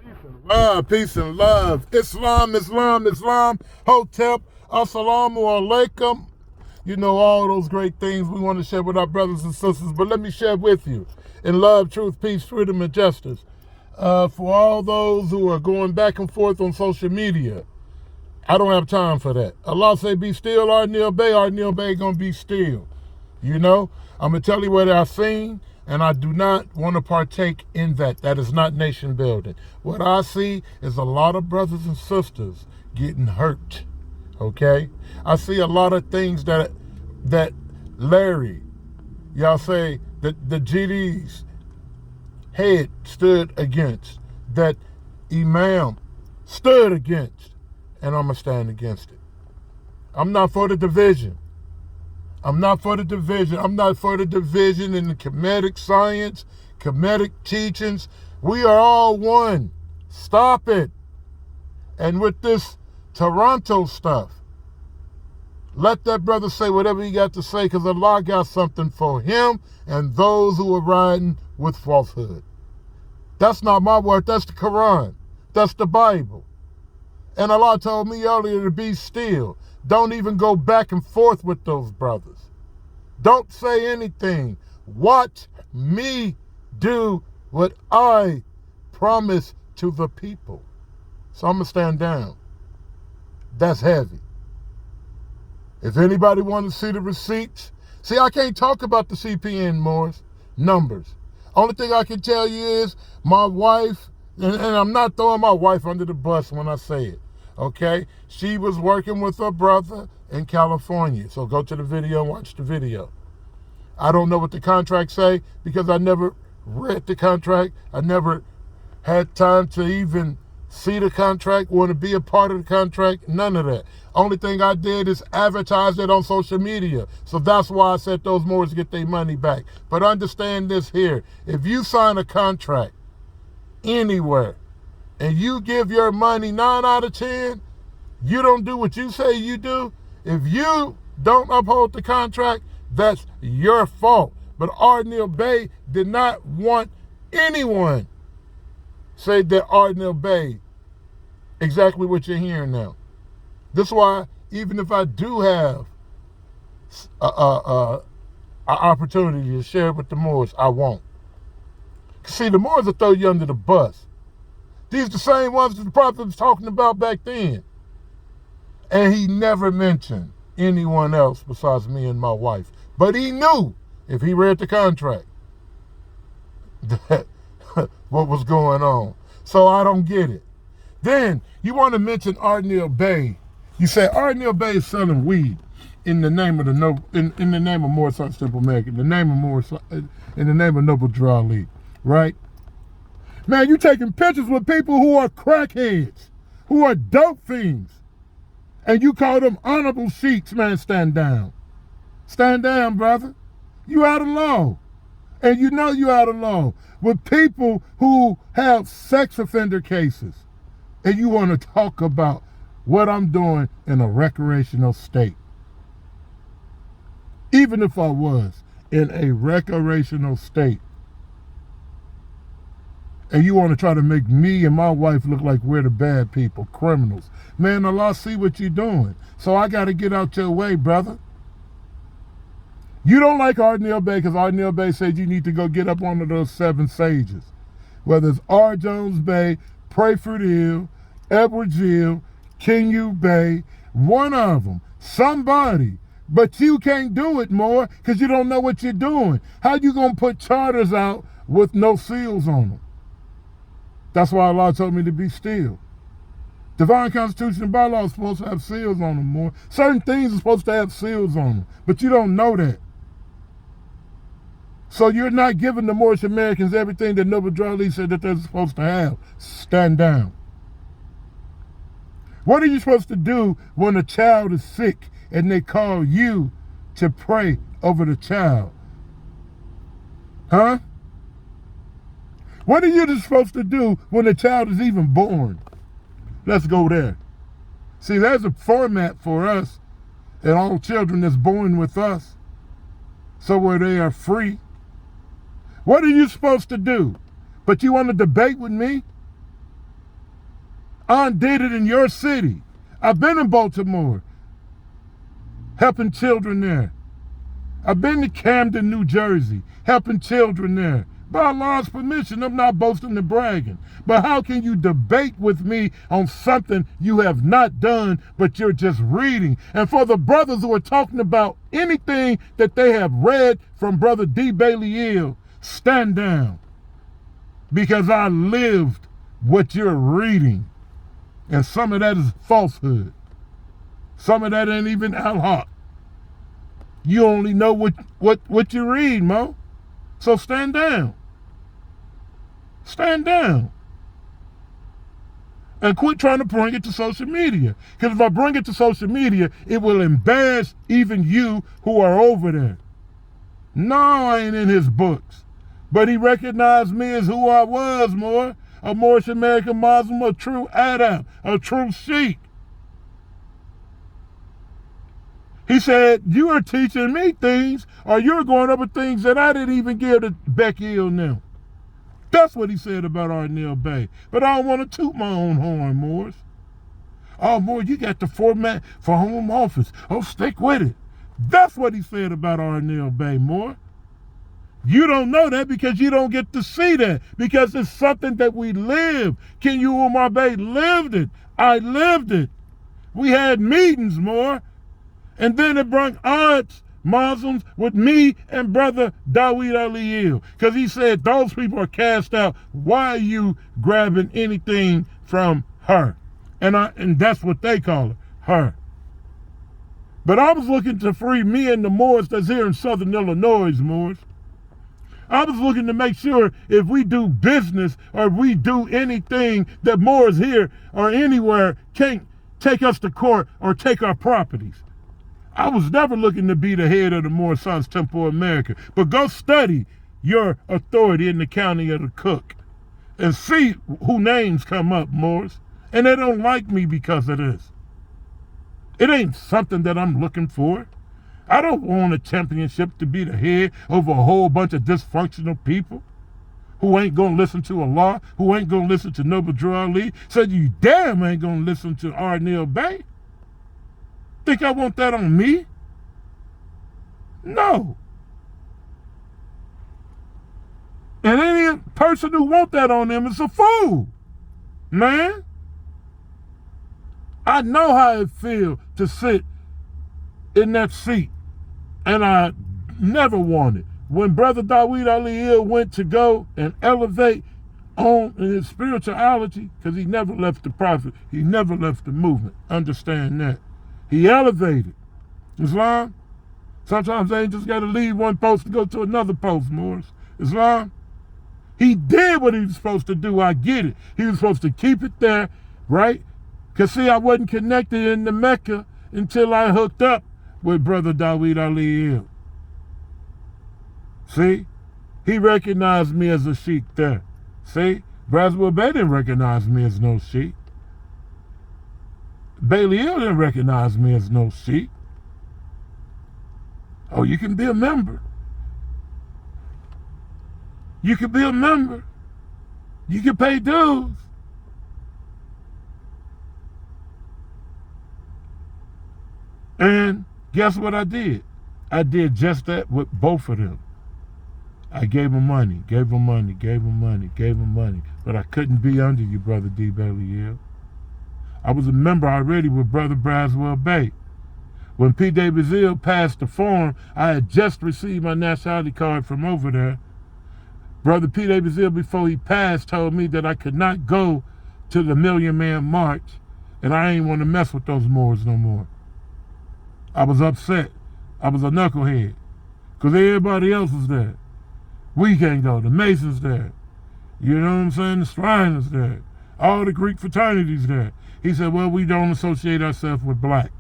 Peace and love. Islam, Islam, Islam. Hotep, assalamu alaikum. You know, all those great things we want to share with our brothers and sisters, but let me share with you in love, truth, peace, freedom, and justice. For all those who are going back and forth on social media, I don't have time for that. Allah say, be still, our Neal Bay gonna be still. You know, I'm gonna tell you what I've seen, and I do not want to partake in that. That is not nation building. What I see is a lot of brothers and sisters getting hurt. Okay? I see a lot of things that Larry, y'all say, that the GD's head stood against, that Imam stood against, and I'm going to stand against it. I'm not for the division. I'm not for the division. I'm not for the division in the Kemetic science, Kemetic teachings. We are all one. Stop it. And with this Toronto stuff, let that brother say whatever he got to say, because Allah got something for him and those who are riding with falsehood. That's not my word. That's the Quran. That's the Bible. And Allah told me earlier to be still. Don't even go back and forth with those brothers. Don't say anything. Watch me do what I promise to the people. So I'm going to stand down. That's heavy. If anybody wants to see the receipts, see, I can't talk about the CPN Moors numbers. Only thing I can tell you is my wife, and I'm not throwing my wife under the bus when I say it, okay? She was working with her brother in California. So go to the video and watch the video. I don't know what the contract say because I never read the contract. I never had time to even see the contract, want to be a part of the contract, none of that. Only thing I did is advertise it on social media. So that's why I said those Moors get their money back. But understand this here. If you sign a contract anywhere and you give your money 9 out of 10, you don't do what you say you do. If you don't uphold the contract, that's your fault. But our Neal Bay did not want anyone say that our Neal Bay exactly what you're hearing now. This is why even if I do have an opportunity to share it with the Moors, I won't. See, the Moors will throw you under the bus. These are the same ones that the Prophet was talking about back then. And he never mentioned anyone else besides me and my wife. But he knew, if he read the contract, that what was going on. So I don't get it. Then you want to mention our Neal Bay. You say our Neal Bay is selling weed in the name of in the name of Moorish Simple America, in the name of Moorish, in the name of Noble Draw League, right? Man, you taking pictures with people who are crackheads, who are dope fiends, and you call them honorable sheiks. Man, stand down. Stand down, brother. You out of law. And you know you out of law with people who have sex offender cases. And you want to talk about what I'm doing in a recreational state. Even if I was in a recreational state. And you want to try to make me and my wife look like we're the bad people, criminals. Man, Allah see what you're doing. So I got to get out your way, brother. You don't like our Neal Bay because our Neal Bay said you need to go get up one of those 7 sages. Whether it's R. Jones Bay, Prayford Hill, Edwards Hill, Kingu Bay, one of them, somebody. But you can't do it more because you don't know what you're doing. How you going to put charters out with no seals on them? That's why Allah told me to be still. Divine Constitution and bylaws are supposed to have seals on them more. Certain things are supposed to have seals on them, but you don't know that. So you're not giving the Moorish Americans everything that Noble Draw League said that they're supposed to have. Stand down. What are you supposed to do when a child is sick and they call you to pray over the child? Huh? What are you supposed to do when a child is even born? Let's go there. See, there's a format for us and all children that's born with us, so where they are free. What are you supposed to do? But you want to debate with me? Aunt did it in your city. I've been in Baltimore, helping children there. I've been to Camden, New Jersey, helping children there. By Allah's permission, I'm not boasting and bragging. But how can you debate with me on something you have not done, but you're just reading? And for the brothers who are talking about anything that they have read from Brother D. Neal, stand down. Because I lived what you're reading. And some of that is falsehood. Some of that ain't even al-haq. You only know what you read, Mo. So stand down. Stand down. And quit trying to bring it to social media. Because if I bring it to social media, it will embarrass even you who are over there. No, I ain't in his books. But he recognized me as who I was, more. A Moorish American Muslim, a true Arab, a true Sheikh. He said, you are teaching me things, or you're going over things that I didn't even give to Becky Hill now. That's what he said about our Neal Bay. But I don't want to toot my own horn, Moors. Oh, Moore, you got the format for home office. Oh, stick with it. That's what he said about our Neal Bay, Moore. You don't know that because you don't get to see that, because it's something that we live. King Umar Bey lived it. I lived it. We had meetings, Moore. And then it brought aunts, Muslims, with me and Brother Dawid Ali, because he said those people are cast out. Why are you grabbing anything from her? And that's what they call her. But I was looking to free me and the Moors that's here in Southern Illinois, Moors. I was looking to make sure if we do business or if we do anything that Moors here or anywhere can't take us to court or take our properties. I was never looking to be the head of the Moor Sons Temple of America. But go study your authority in the county of the Cook and see who names come up, Moors. And they don't like me because of this. It ain't something that I'm looking for. I don't want a championship to be the head over a whole bunch of dysfunctional people who ain't going to listen to Allah, who ain't going to listen to Noble Drew Ali. So you damn ain't going to listen to R. Neal Bay. Think I want that on me? No. And any person who wants that on them is a fool, man. I know how it feels to sit in that seat, and I never wanted. When Brother Dawid Ali went to go and elevate on in his spirituality, because he never left the prophet, he never left the movement. Understand that. He elevated Islam. Sometimes they ain't just got to leave one post to go to another post, Moors. Islam. He did what he was supposed to do. I get it. He was supposed to keep it there, right? Because, see, I wasn't connected in the Mecca until I hooked up with Brother Dawid Ali. See? He recognized me as a sheikh there. See? Braswell Bay didn't recognize me as no sheikh. Bailey Hill didn't recognize me as no sheikh. Oh, you can be a member. You can be a member. You can pay dues. And guess what I did? I did just that with both of them. I gave them money, gave them money, gave them money, gave them money. But I couldn't be under you, Brother D. Bailey. I was a member already with Brother Braswell Bay. When P. Davis Hill passed the form, I had just received my nationality card from over there. Brother P. Davis Hill, before he passed, told me that I could not go to the Million Man March, and I ain't want to mess with those Moors no more. I was upset. I was a knucklehead, because everybody else was there. We can't go. The Masons there. You know what I'm saying? The Shriners there. All the Greek fraternities there. He said, well, we don't associate ourselves with black.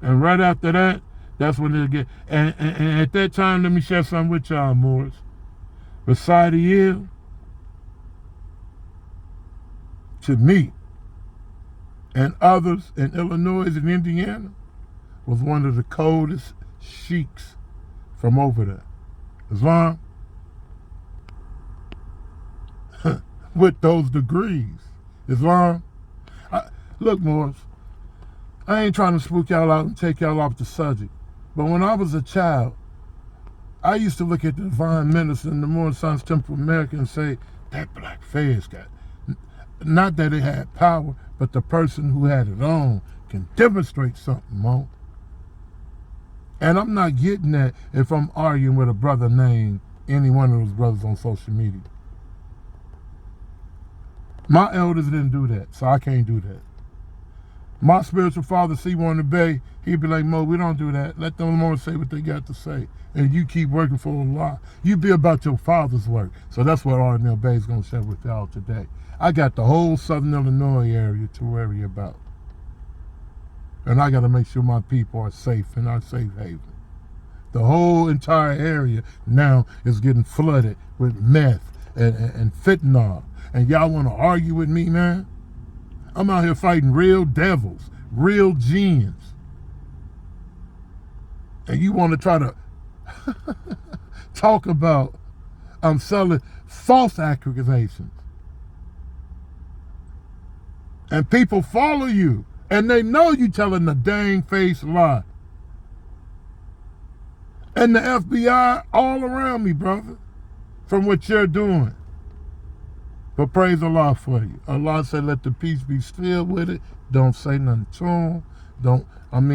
And right after that, that's when they'll get... And at that time, let me share something with y'all, Moors. Beside the year, to me and others in Illinois and Indiana, was one of the coldest sheiks from over there. Islam, with those degrees. Islam, Look, Moors, I ain't trying to spook y'all out and take y'all off the subject, but when I was a child, I used to look at the divine minister in the Moorish Sons Temple of America and say, that black face got, not that it had power, but the person who had it on can demonstrate something more. And I'm not getting that if I'm arguing with a brother named any one of those brothers on social media. My elders didn't do that, so I can't do that. My spiritual father, C1 in the Bay, he'd be like, Mo, we don't do that. Let them Moors say what they got to say. And you keep working for Allah. You be about your father's work. So that's what Neal Bay is going to share with y'all today. I got the whole Southern Illinois area to worry about. And I got to make sure my people are safe in our safe haven. The whole entire area now is getting flooded with meth and fentanyl. And y'all want to argue with me, man? I'm out here fighting real devils, real jinns. And you want to try to talk about I'm selling false accusations. And people follow you. And they know you telling the dang face lie. And the FBI all around me, brother, from what you're doing. But praise Allah for you. Allah said, let the peace be still with it. Don't say nothing to him.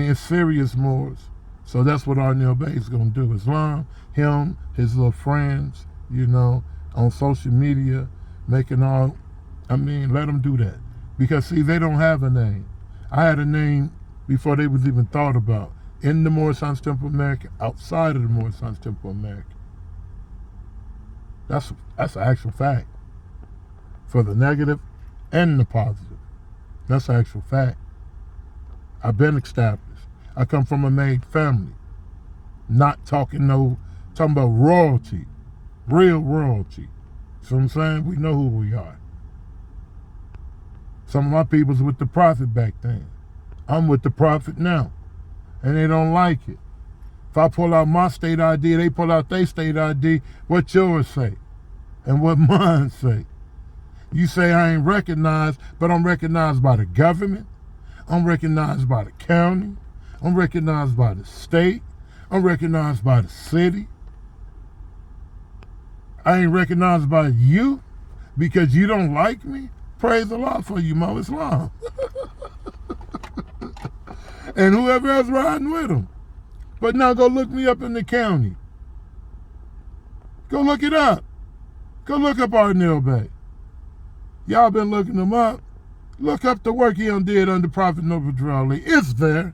It's serious, Moors. So that's what Neal Bay is going to do. Islam, him, his little friends, on social media, let them do that. Because, see, they don't have a name. I had a name before they was even thought about. In the Moorish Sons Temple of America, outside of the Moorish Sons Temple of America. That's an actual fact. For the negative and the positive. That's an actual fact. I've been established. I come from a made family. Not talking about royalty. Real royalty. See what I'm saying? We know who we are. Some of my people's with the Prophet back then. I'm with the Prophet now. And they don't like it. If I pull out my state ID, they pull out their state ID, what yours say? And what mine say? You say I ain't recognized, but I'm recognized by the government. I'm recognized by the county. I'm recognized by the state. I'm recognized by the city. I ain't recognized by you because you don't like me? Praise Allah for you, Mo Islam. And whoever else riding with him. But now go look me up in the county. Go look it up. Go look up Neal Bay. Y'all been looking him up. Look up the work he did under Prophet Noble Drawley. It's there.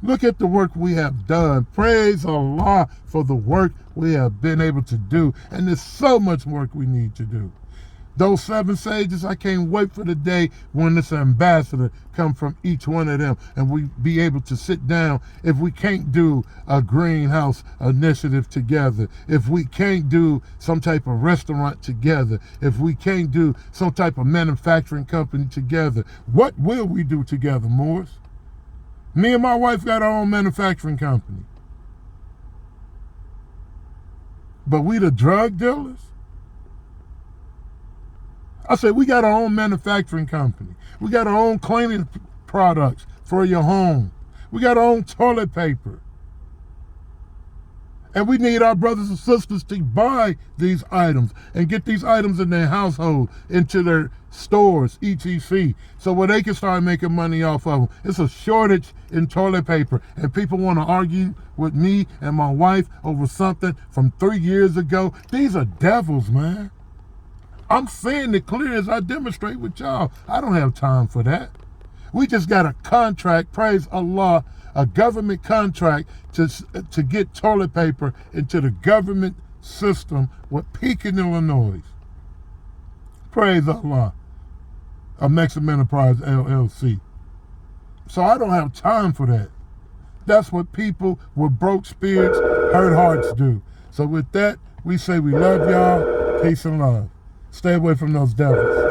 Look at the work we have done. Praise Allah for the work we have been able to do. And there's so much work we need to do. Those 7 sages, I can't wait for the day when this ambassador come from each one of them and we be able to sit down. If we can't do a greenhouse initiative together, if we can't do some type of restaurant together, if we can't do some type of manufacturing company together, what will we do together, Moors? Me and my wife got our own manufacturing company. But we the drug dealers? I said, we got our own manufacturing company. We got our own cleaning products for your home. We got our own toilet paper. And we need our brothers and sisters to buy these items and get these items in their household, into their stores, etc., so where they can start making money off of them. It's a shortage in toilet paper, and people want to argue with me and my wife over something from 3 years ago. These are devils, man. I'm saying it clear as I demonstrate with y'all. I don't have time for that. We just got a contract, praise Allah, a government contract to get toilet paper into the government system with Pekin, Illinois. Praise Allah. A Mexican Enterprise LLC. So I don't have time for that. That's what people with broke spirits, hurt hearts do. So with that, we say we love y'all. Peace and love. Stay away from those devils.